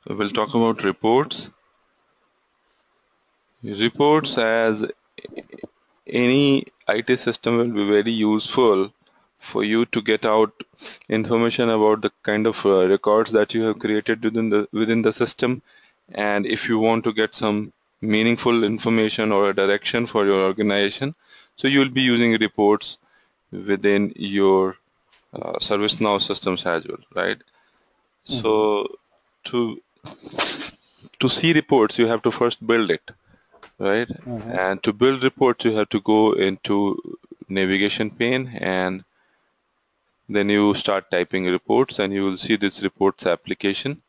We'll talk about reports. Reports, as any IT system, will be very useful for you to get out information about the kind of records that you have created within the system, and if you want to get some meaningful information or a direction for your organization, so you'll be using reports within your ServiceNow systems as well, right? So to see reports, you have to first build it, right? And to build reports, you have to go into navigation pane, and then you start typing reports, and you will see this reports application.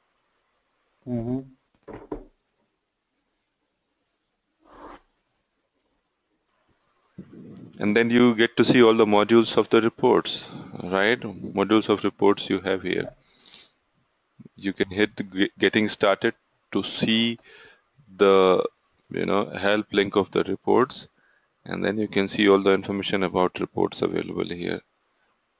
And then you get to see all the modules of the reports, right? Modules of reports you have here. You can hit the getting started to see the help link of the reports, and then you can see all the information about reports available here,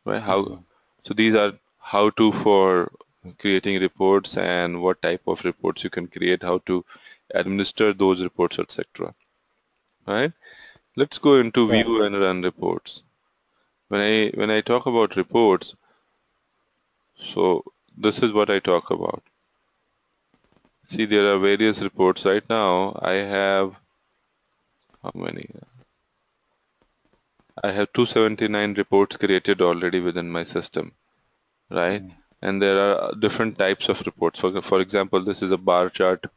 right? So these are how to for creating reports and what type of reports you can create, how to administer those reports, etc. Right? Let's go into view and run reports. When I talk about reports, so this is what I talk about. See, there are various reports right now. I have how many? I have 279 reports created already within my system, right? And there are different types of reports. For example, this is a bar chart,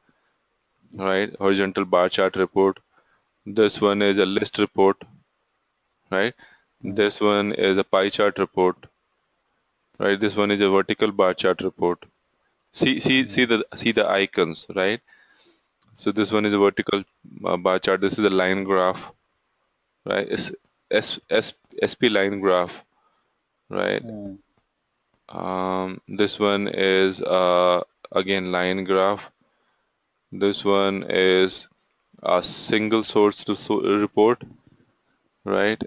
right? Horizontal bar chart report. This one is a list report, right? This one is a pie chart report, right? This one is a vertical bar chart report. See the icons, right? So this one is a vertical bar chart. This is a line graph, right? SP line graph, right? This one is again line graph. This one is a single source to report, right?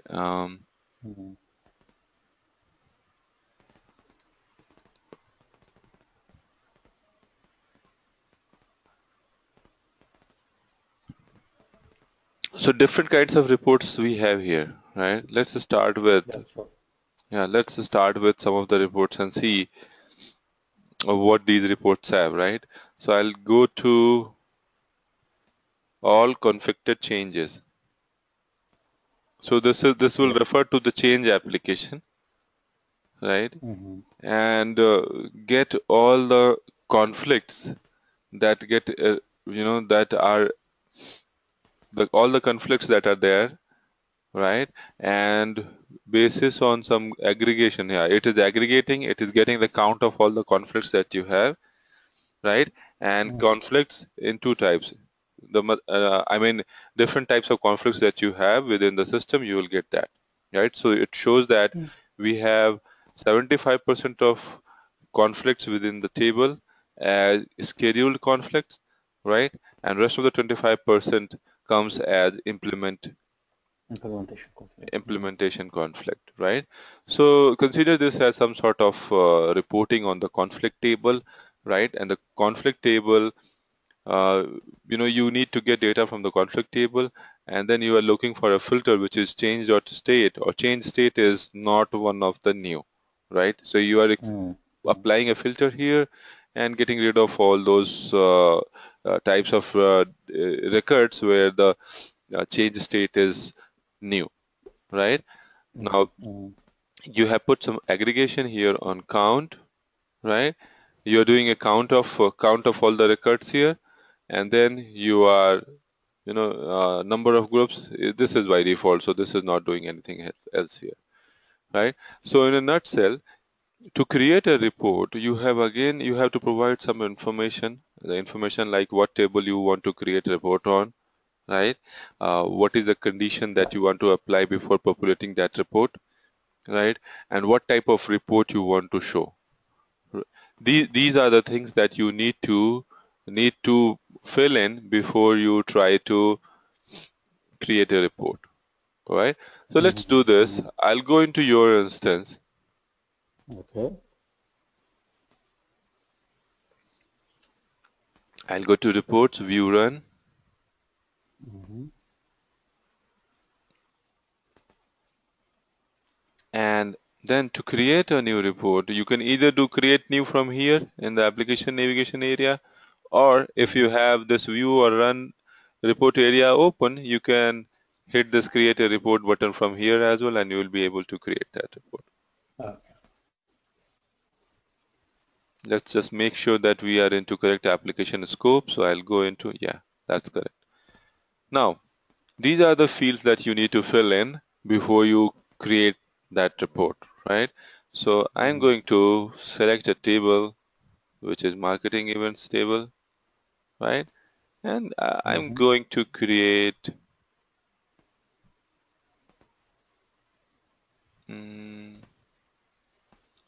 So different kinds of reports we have here, right? Let's start with some of the reports and see what these reports have, right? So I'll go to all conflicted changes. So this will refer to the change application, right? And get all the conflicts that get that are all the conflicts that are there, right? And basis on some aggregation, yeah, it is aggregating, it is getting the count of all the conflicts that you have, right? And conflicts in two types. I mean, different types of conflicts that you have within the system, you will get that, right? So it shows that we have 75% of conflicts within the table as scheduled conflicts, right? And rest of the 25% comes as implementation conflict, right? So consider this as some sort of reporting on the conflict table, right? And the conflict table, you need to get data from the conflict table, and then you are looking for a filter which is change.state, or change state is not one of the new, right? So you are applying a filter here and getting rid of all those types of records where the change state is new, right? Now you have put some aggregation here on count, right? You're doing a count of all the records here, and then you are number of groups. This is by default, so this is not doing anything else here, right? So in a nutshell, to create a report, you have to provide some information, the information like what table you want to create a report on, right? What is the condition that you want to apply before populating that report, right? And what type of report you want to show. These are the things that you need to fill in before you try to create a report. All right. So let's do this. I'll go into your instance. I'll go to reports, view run, and then to create a new report, you can either do create new from here in the application navigation area, or if you have this view or run report area open, you can hit this create a report button from here as well, and you will be able to create that report. Okay. Let's just make sure that we are into correct application scope. So I'll go into, yeah, that's correct. Now, these are the fields that you need to fill in before you create that report, right? So I'm going to select a table, which is marketing events table, right? And I'm going to create, mm,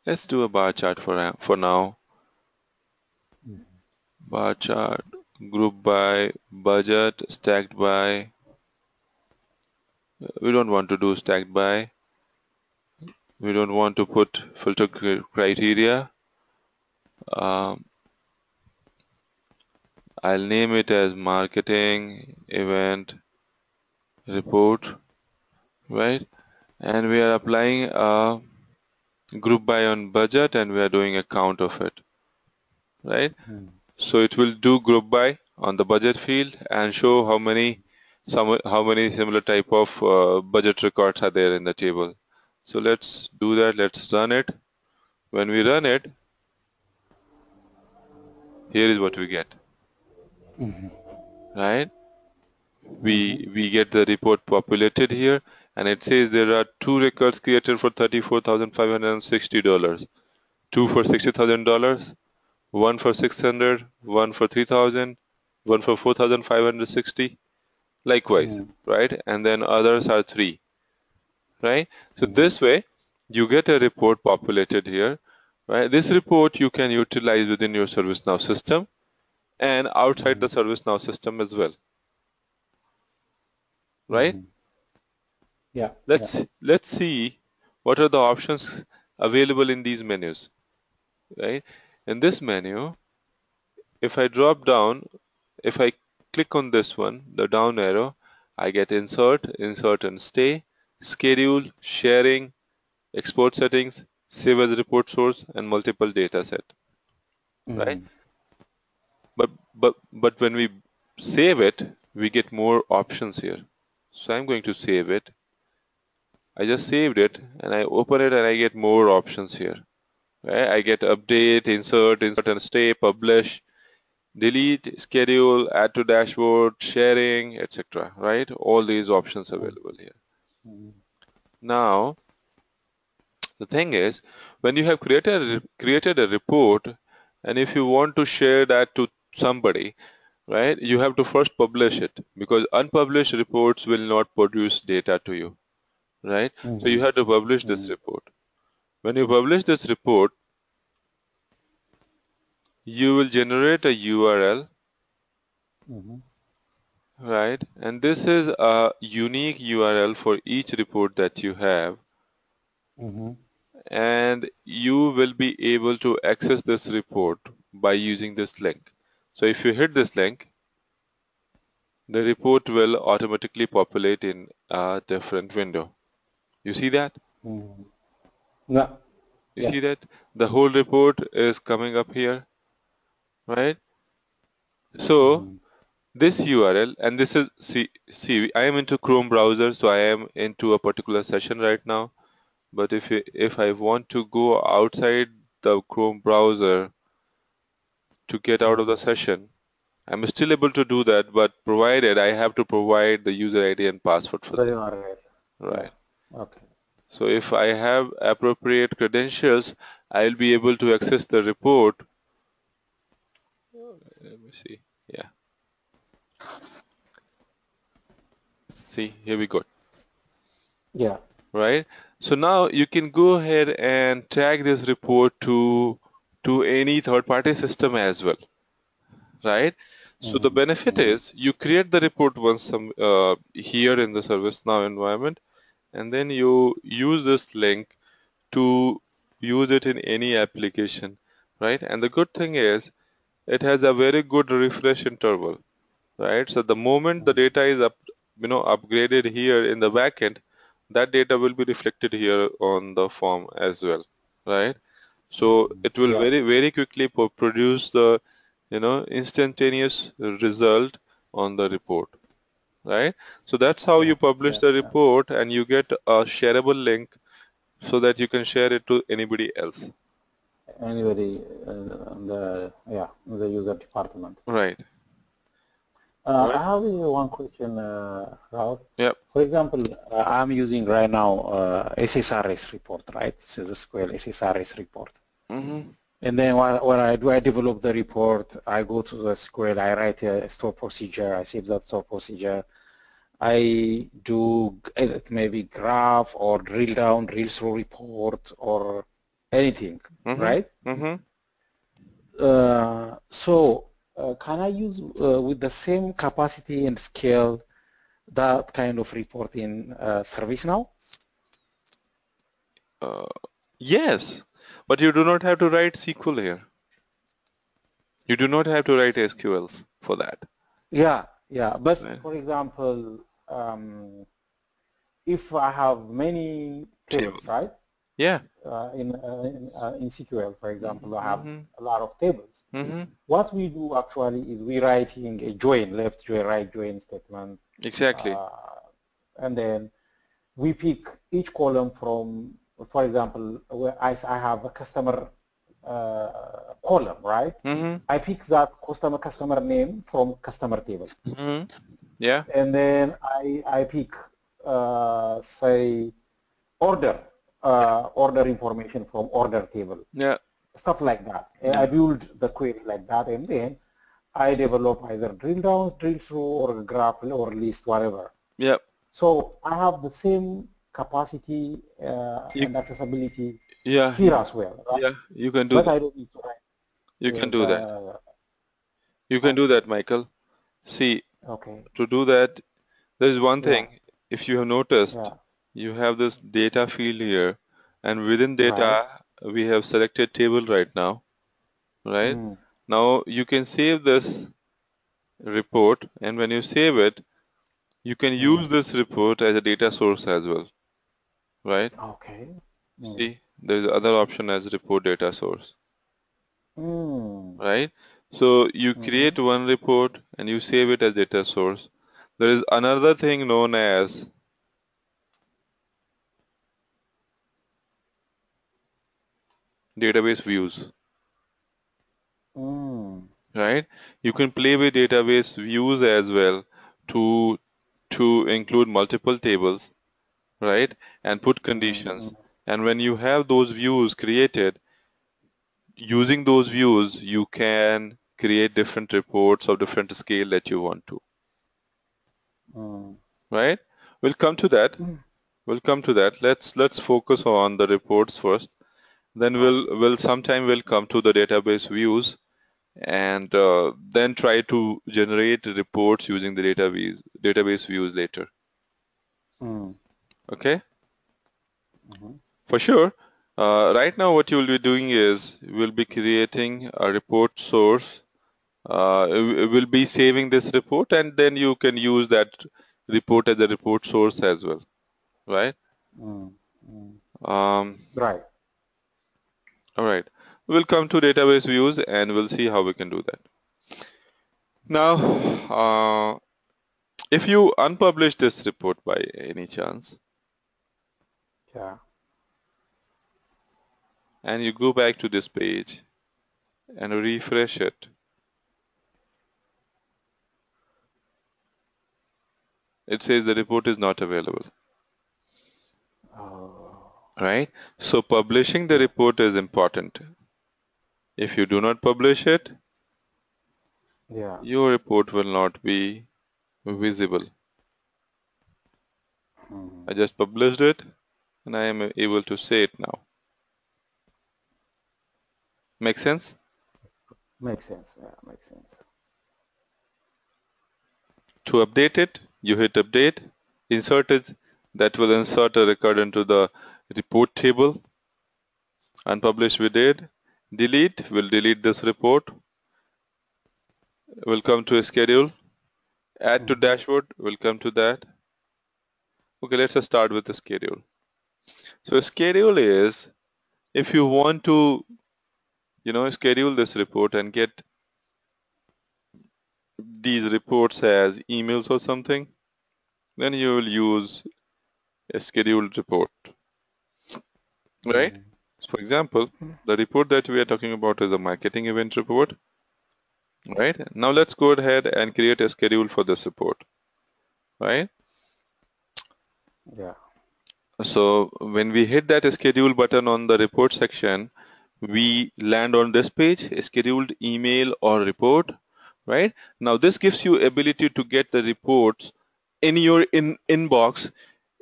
let's do a bar chart for now. Bar chart, group by, budget, stacked by. We don't want to do stacked by. We don't want to put filter criteria. Um, I'll name it as marketing event report, right? And we are applying a group by on budget, and we are doing a count of it, right? So it will do group by on the budget field and show how many similar type of budget records are there in the table. So let's do that. Let's run it. When we run it, here is what we get, right? We get the report populated here, and it says there are 2 records created for $34,560, 2 for $60,000, 1 for 600, 1 for 3,000, 1 for 4,560, likewise, right? And then others are 3, right? So this way you get a report populated here, right? This report you can utilize within your ServiceNow system and outside the ServiceNow system as well, right? Yeah. Let's see what are the options available in these menus, right? In this menu, if I drop down, if I click on this one, the down arrow, I get insert, insert and stay, schedule, sharing, export settings, save as report source, and multiple data set, right? But when we save it, we get more options here. So I'm going to save it. I just saved it and I open it and I get more options here. Right? I get update, insert and stay, publish, delete, schedule, add to dashboard, sharing, etc. Right? All these options available here. Now, the thing is, when you have created a report, and if you want to share that to somebody, right, you have to first publish it, because unpublished reports will not produce data to you, right? So you have to publish this report. When you publish this report, you will generate a URL, right? And this is a unique URL for each report that you have, and you will be able to access this report by using this link. So if you hit this link, the report will automatically populate in a different window. You see that? Yeah. You see that? The whole report is coming up here, right? So this URL, and this is, I am into Chrome browser, so I am into a particular session right now. But if I want to go outside the Chrome browser to get out of the session, I'm still able to do that, but provided I have to provide the user ID and password for The that, URL. Yeah. right? Okay. So if I have appropriate credentials, I'll be able to access the report. Let me see. Yeah. See, here we go. Yeah. Right? So now you can go ahead and tag this report to any third-party system as well, right? So the benefit is you create the report once here in the ServiceNow environment, and then you use this link to use it in any application, right? And the good thing is it has a very good refresh interval, right? So the moment the data is upgraded here in the backend, that data will be reflected here on the form as well, right? So it will Yeah, very quickly produce the instantaneous result on the report, right? So that's how yeah, you publish yeah, the yeah. report, and you get a shareable link so that you can share it to anybody else. Anybody in the user department. Right. I Right. have one question, Ralph. Yep. For example, I'm using right now SSRS report, right? This is a SQL SSRS report. Mm-hmm. And then when I develop the report, I go to the SQL, I write a store procedure, I save that store procedure. I do maybe graph or drill down, drill through report or anything, Mm-hmm. right? Mm-hmm. Can I use with the same capacity and scale that kind of report in ServiceNow? Uh, yes, but you do not have to write SQL here. You do not have to write SQLs for that. Yeah, yeah. But Right. for example, if I have many Table. tables, right? Yeah. In SQL, for example, I have Mm-hmm. a lot of tables. Mm-hmm. What we do actually is we writing a join, left join, right join statement, Exactly. uh, and then we pick each column from, for example, where I have a customer column, right? Mm-hmm. I pick that customer name from customer table, Mm-hmm. Yeah. and then I pick say order order information from order table, Yeah. stuff like that. I Yeah. build the query like that, and then I develop either drill down, drill through, or graph or list, whatever. Yeah. So I have the same capacity You, and accessibility yeah. here as well, right? Yeah. You can do But that. I don't need to write You can do that. the, You can do okay, that, Michael. See, okay, to do that, there's one yeah, thing. If you have noticed, yeah, you have this data field here, and within right, data, we have selected table right now, right? mm, Now you can save this report, and when you save it, you can use mm, this report as a data source as well, right? okay, mm, See, there's other option as report data source, mm, right? So you mm-hmm, create one report and you save it as data source. There is another thing known as database views, mm, right? You can play with database views as well to include multiple tables, right? And put mm, conditions. mm, And when you have those views created, using those views, you can create different reports of different scale that you want to, mm, right? We'll come to that. mm. We'll come to that. Let's focus on the reports first. Then Okay, we'll sometime we'll come to the database views, and then try to generate reports using the database views later. mm, Okay, mm-hmm, for sure. Right now, what you will be doing is we'll be creating a report source. We'll be saving this report, and then you can use that report as a report source as well, right? mm, mm. Um, Right, all right. We'll come to database views, and we'll see how we can do that. Now, if you unpublish this report by any chance, yeah, and you go back to this page and refresh it, it says the report is not available, oh, right? So publishing the yeah, report is important. If you do not publish it, yeah, your report will not be visible. mm. I just published it, and I am able to say it now. Make sense? Makes sense, yeah, makes sense. To update it, you hit update, insert it, that will insert a record into the report table. Unpublish we did. Delete will delete this report. We'll come to a schedule. Add to Mm-hmm. dashboard. We'll come to that. Okay, let's just start with the schedule. So a schedule is if you want to, schedule this report and get these reports as emails or something, then you will use a scheduled report, right? Mm-hmm. So for example, the report that we are talking about is a marketing event report, right? Now let's go ahead and create a schedule for this report, right? Yeah. So when we hit that schedule button on the report section, we land on this page, a scheduled email or report, right? Now this gives you ability to get the reports in your inbox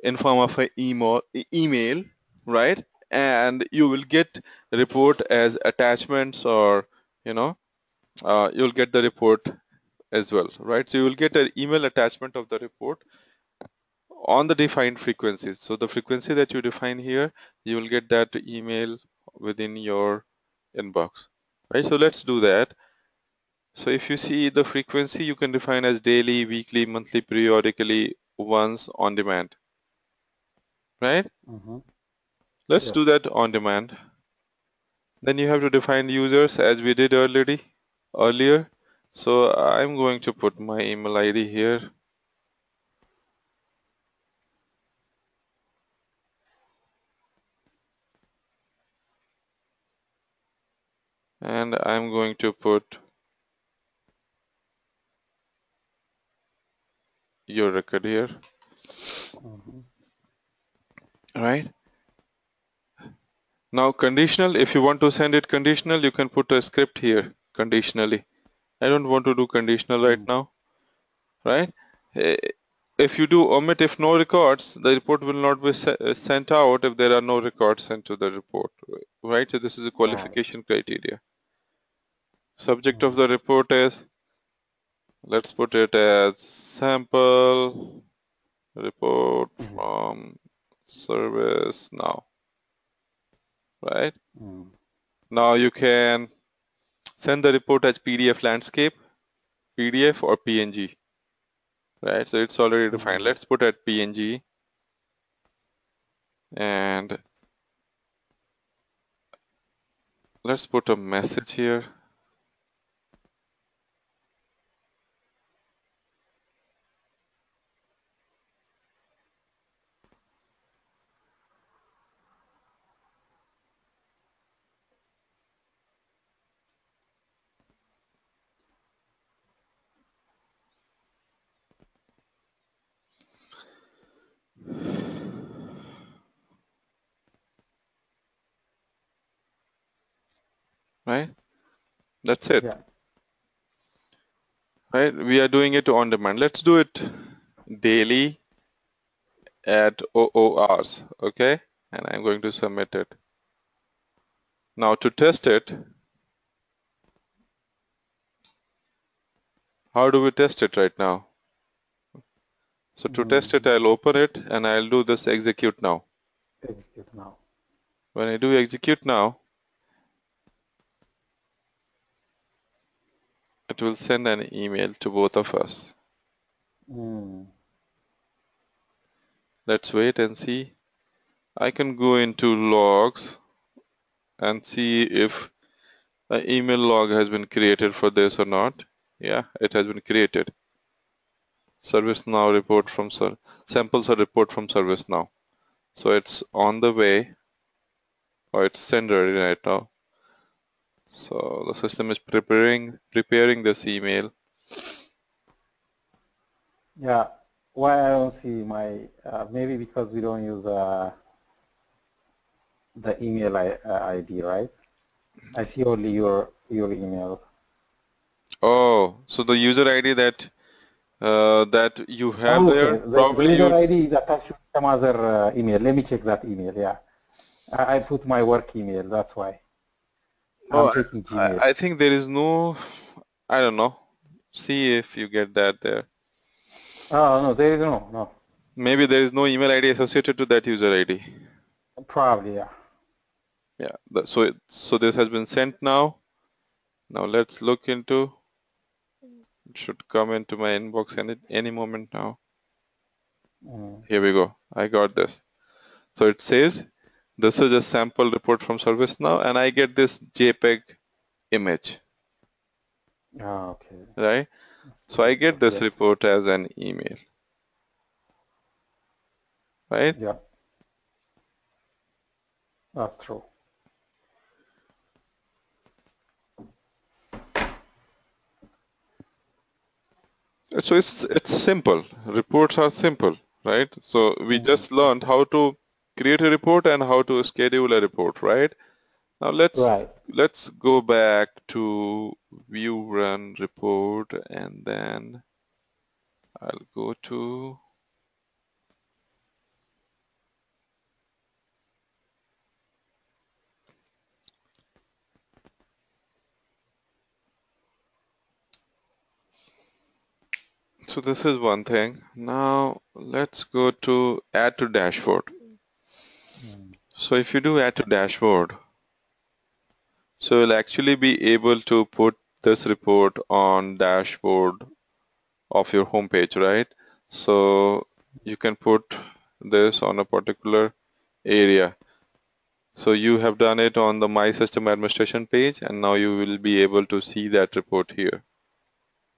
in form of an email, right? And you will get report as attachments, or you'll get the report as well, right? So you will get an email attachment of the report on the defined frequencies. So the frequency that you define here, you will get that email within your inbox, right? So let's do that. So if you see the frequency, you can define as daily, weekly, monthly, periodically, once, on demand, right? Mm-hmm. Let's do Yes. that on demand. Then you have to define users as we did earlier. So I'm going to put my email ID here, and I'm going to put your record here, Mm-hmm. right? Now conditional, if you want to send it conditional, you can put a script here conditionally. I don't want to do conditional right Mm-hmm. now, right? Eh, If you do omit if no records, the report will not be sent out if there are no records sent to the report, right? So this is a Right. qualification criteria. Subject of Mm-hmm. the report is, let's put it as sample report Mm-hmm. from ServiceNow, right? Mm-hmm. Now you can send the report as PDF landscape, PDF or PNG, right? So it's already defined. Mm-hmm. Let's put at PNG, and let's put a message here, right? That's it, Yeah. right? We are doing it on demand. Let's do it daily at 00 hours, okay? And I'm going to submit it. Now to test it, how do we test it right now? So to test it, Mm-hmm. I'll open it and I'll do this execute now. Execute now. When I do execute now, it will send an email to both of us. Mm. Let's wait and see. I can go into logs and see if an email log has been created for this or not. Yeah, it has been created. ServiceNow report from samples or report from ServiceNow. So it's on the way, or it's sent ready right now. So the system is preparing this email. Yeah. Why I don't see my maybe because we don't use the email ID, right? I see only your email. Oh, so the user ID that you have Oh, okay. there, The probably user you. ID is attached to some other email. Let me check that email. Yeah. I put my work email. That's why I'm Oh, taking Gmail. I think there is no. I don't know. See if you get that there. Oh no, there is no. Maybe there is no email ID associated to that user ID. Probably yeah. Yeah. So this has been sent now. Now let's look into. It should come into my inbox any moment now. Mm. Here we go. I got this. So it says this is a sample report from ServiceNow, and I get this JPEG image, Ah, okay. right? That's So I get good. this Yes. report as an email, right? Yeah, that's true. So it's simple. Reports are simple, right? So we Mm. just learned how to create a report and how to schedule a report, right? Now Right. let's go back to view run report, and then I'll go to, so this is one thing. Now let's go to add to dashboard. Mm. So if you do add to dashboard, so you'll actually be able to put this report on dashboard of your homepage, right? So you can put this on a particular area. So you have done it on the My System Administration page, and now you will be able to see that report here,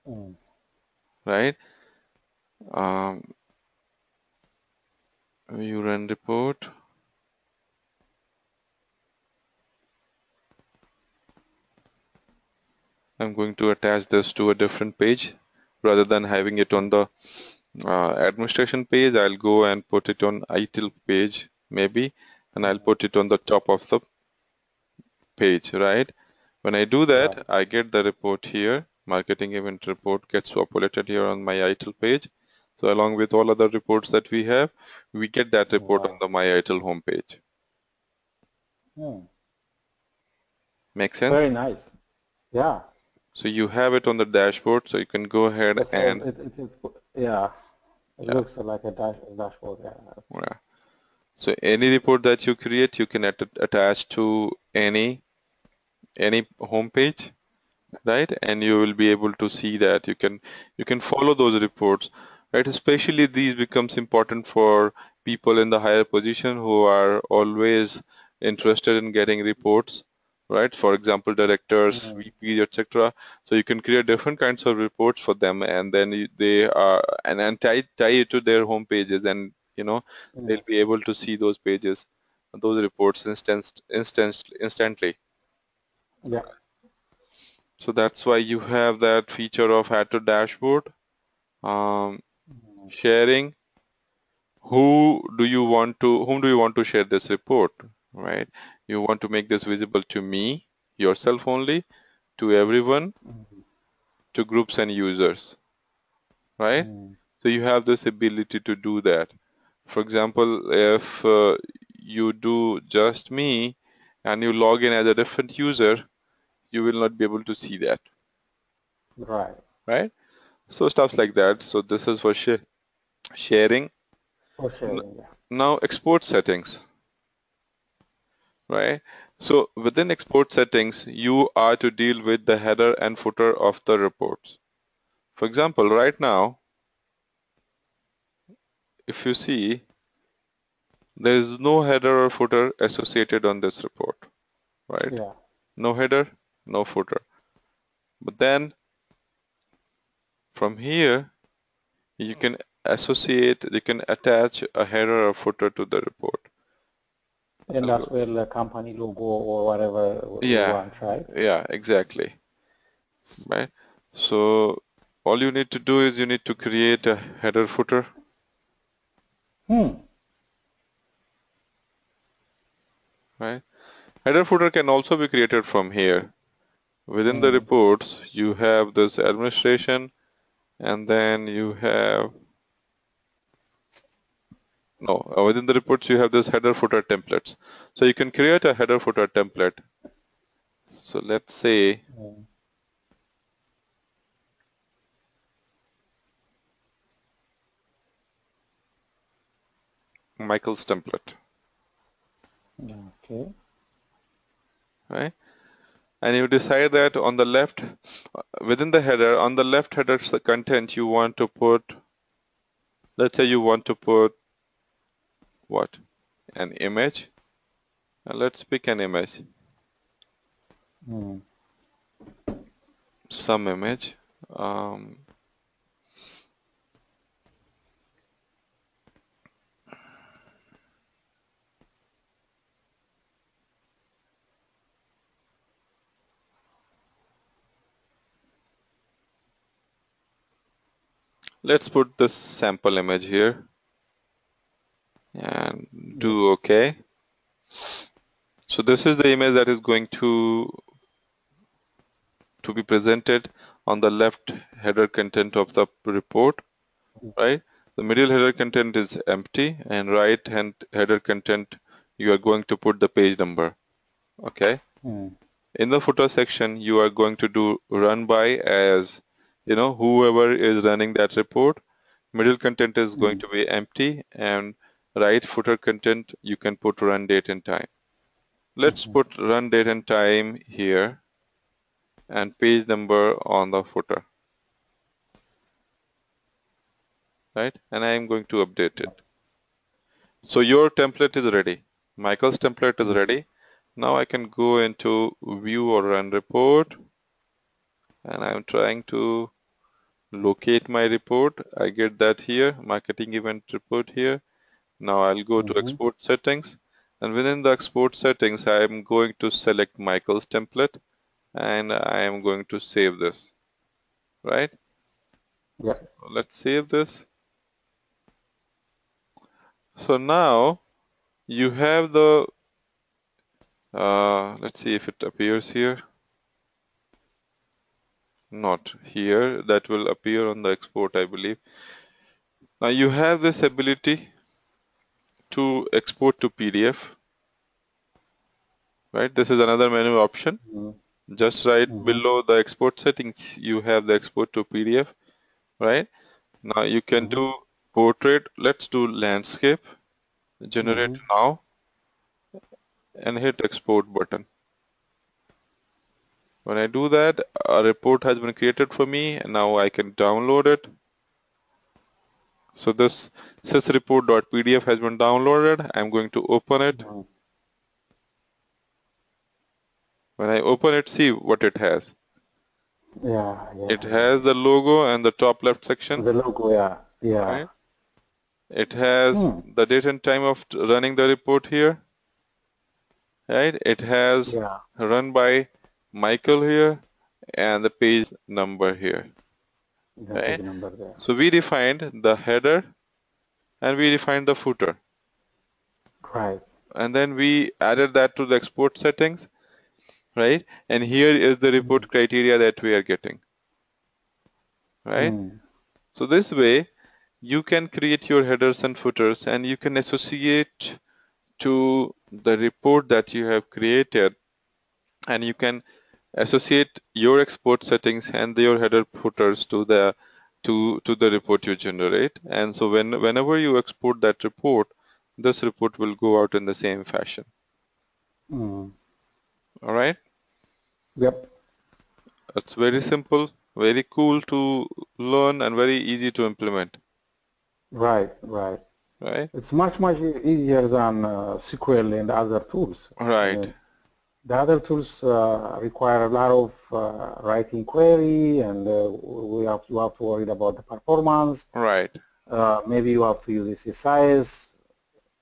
Mm. right? Um, you run report. I'm going to attach this to a different page rather than having it on Mm. the administration page. I'll go and put it on ITIL page maybe, and I'll Mm. put it on the top of the page, right? When I do Right. that, I get the report here. Marketing event report gets populated here on my ITIL page. So along with all other reports that we have, we get that report on Right. the my ITIL homepage. Mm. Make sense? Very nice. Yeah. So you have it on the dashboard, so you can go ahead That's and yeah. It yeah, looks like a dashboard. Yeah, that's true. yeah. So any report that you create, you can attach to any homepage, right? And you will be able to see that you can follow those reports, right? Especially these becomes important for people in the higher position who are always interested in getting reports, right? For example, directors, Mm. VPs, etc. So you can create different kinds of reports for them, and then they are and tie it to their home pages, and Mm. they'll be able to see those pages, those reports instantly. Yeah. So that's why you have that feature of add to dashboard, Mm. sharing. Whom do you want to share this report, right? You want to make this visible to me, yourself only, to everyone, Mm. to groups and users, right? Mm. So you have this ability to do that. For example, if you do just me and you log in as a different user, you will not be able to see that, Right. right? So stuff like that. So this is for sharing. For N- sharing. Yeah. Now export settings, right? So within export settings, you are to deal with the header and footer of the reports. For example, right now, if you see, there is no header or footer associated on this report, right? Yeah. No header, no footer. But then from here, you can you can attach a header or footer to the report. And that's where the company logo or whatever we Yeah, want, right? yeah, exactly, right? So all you need to do is you need to create a header footer, Hmm. right? Header footer can also be created from here. Within the Mm. reports, you have this administration, and then you have, no, within the reports, you have this header footer templates. So you can create a header footer template. So let's say Mm. Michael's template, Okay. right? and you decide that on the left, within the header, on the left header content, you want to put, let's say you want to put what? An image. And let's pick an image, Mm. some image. Um, let's put this sample image here and Yep. do OK. So this is the image that is going to be presented on the left header content of the report, right? The middle header content is empty, and right hand header content, you are going to put the page number, okay? Mm. In the footer section, you are going to do run by as, whoever is running that report. Middle content is going Mm. to be empty, and right footer content, you can put run date and time. Let's Mhm. put run date and time here and page number on the footer, right? And I am going to update it. So your template is ready. Michael's template is Mm. ready. Now I can go into view or run report, and I'm trying to locate my report. I get that here, marketing event report here. Now I'll go to Mhm. export settings, and within the export settings, I am going to select Michael's template, and I am going to save this, right? Yep. Let's save this. So now you have the, let's see if it appears here. Not here. That will appear on the export, I believe. Now you have this ability to export to PDF, right? This is another menu option. Mm. Just right Mhm. below the export settings, you have the export to PDF, right? Now you can Mhm. do portrait. Let's do landscape. Generate Mhm. now and hit export button. When I do that, a report has been created for me, and now I can download it. So this sysreport.pdf has been downloaded. I'm going to open it. Mm. When I open it, see what it has. Yeah. Yeah. It Yeah. has the logo and the top left section, The logo. Yeah. Yeah. right? It has Hmm. the date and time of running the report here, right? It has Yeah. run by Michael here and the page number here, The page right? number there. So we defined the header and we defined the footer, Right. and then we added that to the export settings, right? And here is the Mm. report criteria that we are getting, right? Mm. So this way you can create your headers and footers, and you can associate to the report that you have created, and you can associate your export settings and your header footers to the report you generate. And so whenever you export that report, this report will go out in the same fashion. Mm. All right, Yep. it's very simple, very cool to learn, and very easy to implement. Right. Right. Right, It's much easier than SQL and other tools. I right, mean, the other tools require a lot of writing query, and you have to worry about the performance. right. Maybe you have to use SSIS,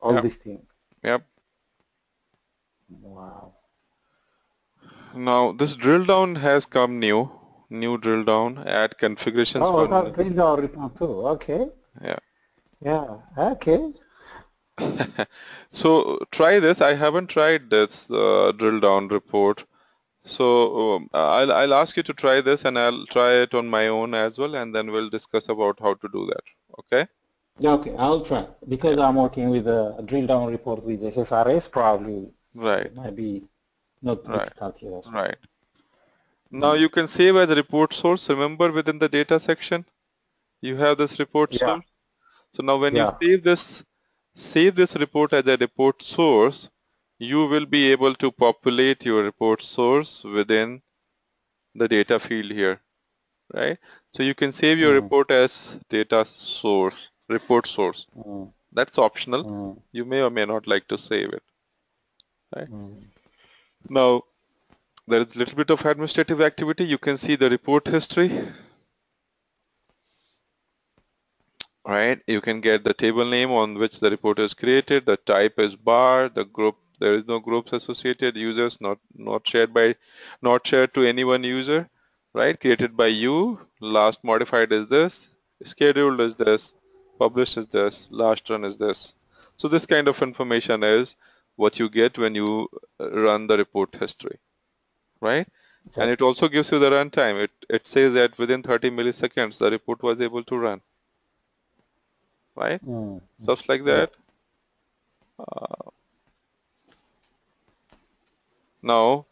all Yep, these things. yep. Wow. Now this drill down has come new drill down, add configurations Oh, for that's really our report too. Okay. yeah. Yeah. Okay. So try this. I haven't tried this drill down report. So I'll ask you to try this, and I'll try it on my own as well, and then we'll discuss about how to do that. Okay? Yeah, okay, I'll try. Because Yeah. I'm working with a drill down report with SSRS, probably Right. it might be not Right. difficult here as well. Right. Now Mm. you can save as a report source. Remember, within the data section, you have this report Yeah, source. So now when you yeah. save this report as a report source, you will be able to populate your report source within the data field here, right? So you can save your Mm, report as data source, report source. mm, That's optional. mm, You may or may not like to save it, right? mm. Now, there is a little bit of administrative activity. You can see the report history, right? You can get the table name on which the report is created. The type is bar. The group, there is no groups associated. Users not shared to any one user, right? Created by you. Last modified is this. Scheduled is this. Published is this. Last run is this. So this kind of information is what you get when you run the report history, right? And Okay. it also gives you the runtime. It says that within 30 milliseconds the report was able to run, right? Mm, mm. Stuff like Yeah. that. Now,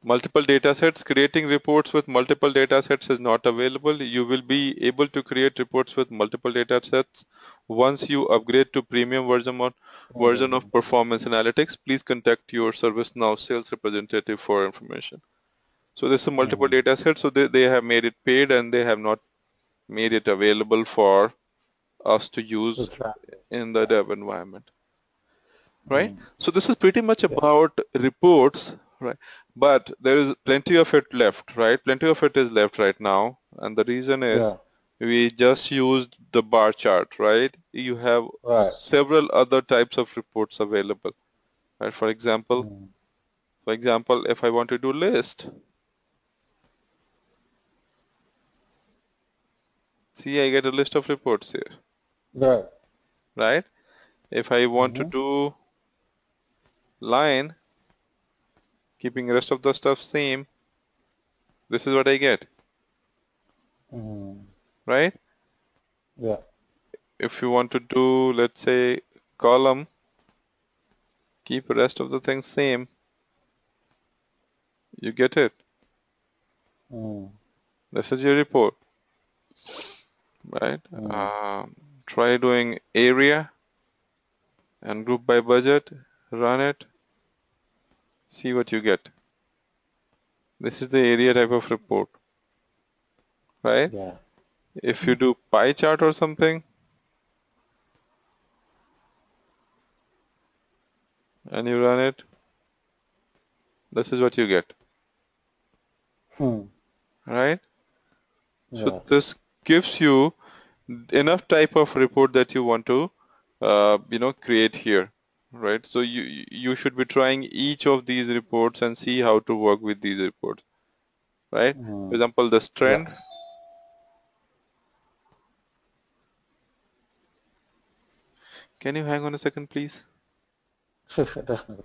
multiple data sets, creating reports with multiple data sets is not available. You will be able to create reports with multiple data sets once you upgrade to premium version of Mm, performance analytics. Please contact your ServiceNow sales representative for information. So this is multiple mm. data sets. So they have made it paid and they have not made it available for us to use That's right. in the Yeah. dev environment. Right? Mm, So this is pretty much yeah. about reports, right? But there is plenty of it left, right? Plenty of it is left right now, and the reason is Yeah. we just used the bar chart, right? You have Right. several other types of reports available, right? Mm, For example, if I want to do list, see, I get a list of reports here, right. right? If I want to Mm-hmm. do line, keeping the rest of the stuff same, this is what I get, Mm, right? yeah. If you want to do, let's say, column, keep the rest of the things same, you get it. Mm, This is your report, right? mm, Try doing area and group by budget, run it, see what you get. This is the area type of report, right? yeah. If you do pie chart or something and you run it, this is what you get, Mm, right? So yeah. this gives you enough type of report that you want to create here, right? So you should be trying each of these reports and see how to work with these reports, right? For Mm, example, this yeah. trend, can you hang on a second, please? Sure, sure, definitely.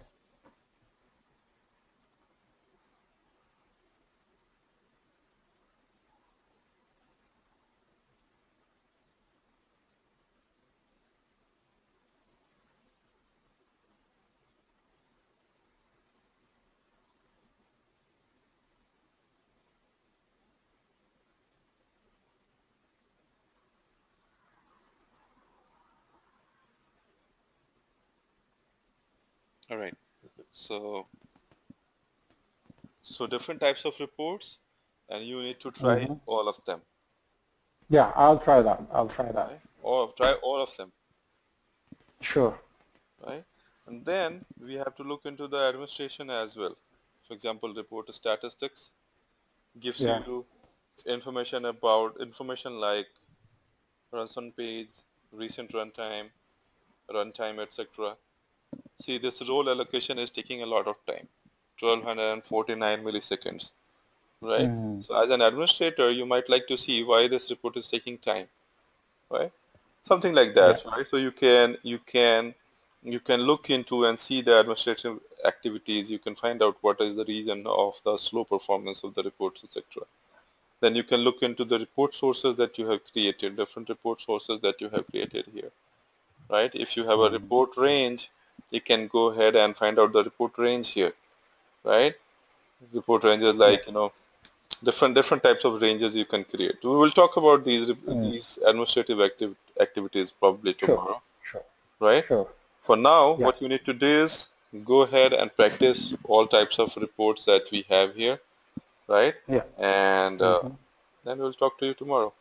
All right. So different types of reports, and you need to try Mm-hmm. all of them, Yeah, I'll try that. I'll try that. right? Or try all of them, Sure. right? And then we have to look into the administration as well. For example, report statistics gives Yeah. you information like runs on page, recent runtime, etc. See, this role allocation is taking a lot of time, 1249 milliseconds, right? Mm, So as an administrator, you might like to see why this report is taking time, right? Something like yeah. that, right? So you can look into and see the administrative activities. You can find out what is the reason of the slow performance of the reports, etc. Then you can look into the report sources that you have created, different report sources that you have created here, right? If you have a Mm, report range, you can go ahead and find out the report range here, right? Report ranges yeah. like, different types of ranges you can create. We will talk about Mm, these administrative activities probably sure. tomorrow, Sure. right? Sure. For now, Yeah. what you need to do is go ahead and practice all types of reports that we have here, right? Yeah. And Hmm. then we'll talk to you tomorrow.